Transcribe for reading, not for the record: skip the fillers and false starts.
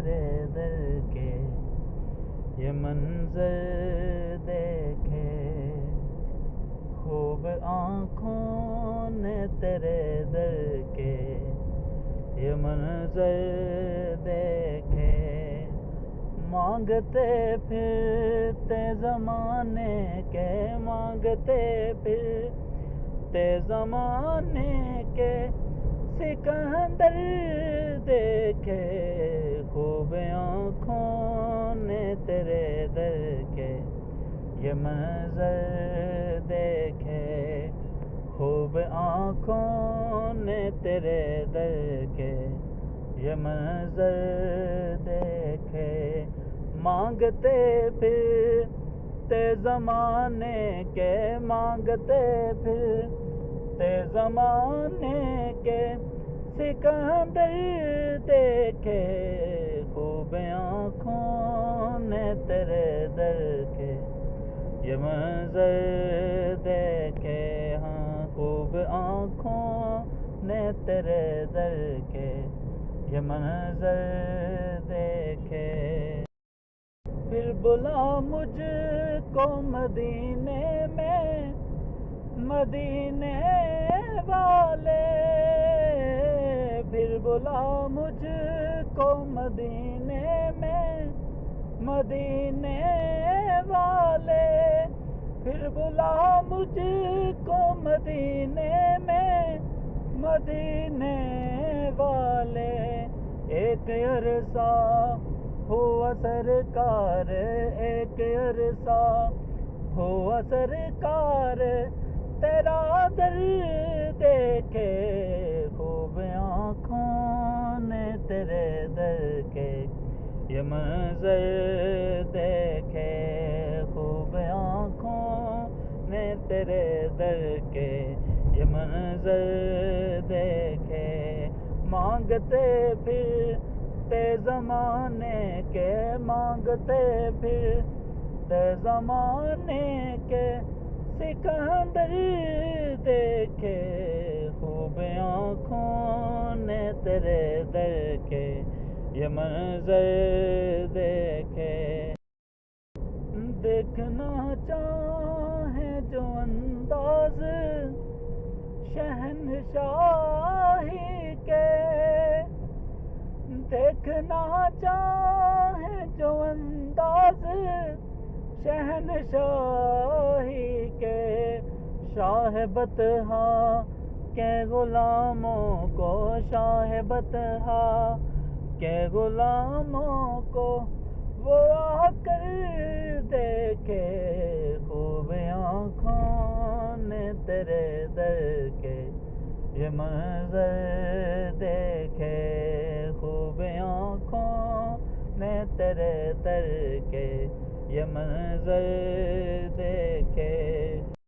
تیرے در کے یہ منظر دیکھے خوب آنکھوں نے تیرے در کے یہ منظر دیکھے مانگتے پھرتے زمانے کے مانگتے پھرتے زمانے کے سکندر دیکھے خوب آنکھوں نے تیرے در کے یہ منظر دیکھے خوب آنکھوں نے تیرے در کے یہ منظر دیکھے مانگتے پھرتے زمانے کے مانگتے پھرتے زمانے کے سکندر دیکھے خوب آنکھوں نے تیرے در کے یہ منظر دیکھے ہاں خوب آنکھوں نے تیرے در کے یہ منظر دیکھے پھر بلا مجھ کو مدینے میں مدینے والے پھر بلا مجھ کو مدینے میں مدینے والے پھر بلا مجھ کو مدینے میں مدینے والے ایک عرصہ ہوا سرکار ایک عرصہ ہوا سرکار تیرا در دیکھے خوب آنکھوں نے تیرے در کے یہ منظر دیکھے خوب آنکھوں نے تیرے در کے یہ منظر دیکھے مانگتے پھرتے زمانے کے مانگتے پھرتے زمانے کے سکندر دیکھے خوب آنکھوں نے تیرے در کے یہ منظر دیکھے دیکھنا چاہے جو انداز شہنشاہی کے دیکھنا چاہے جو انداز شہنشاہی کے شاہ بطحا کے غلاموں کو شاہ بطحا کے غلاموں کو وہ آ کر دیکھے خوب آنکھوں نے تیرے در کے یہ منظر دیکھے خوب آنکھوں نے تیرے در کے یہ منظر دیکھے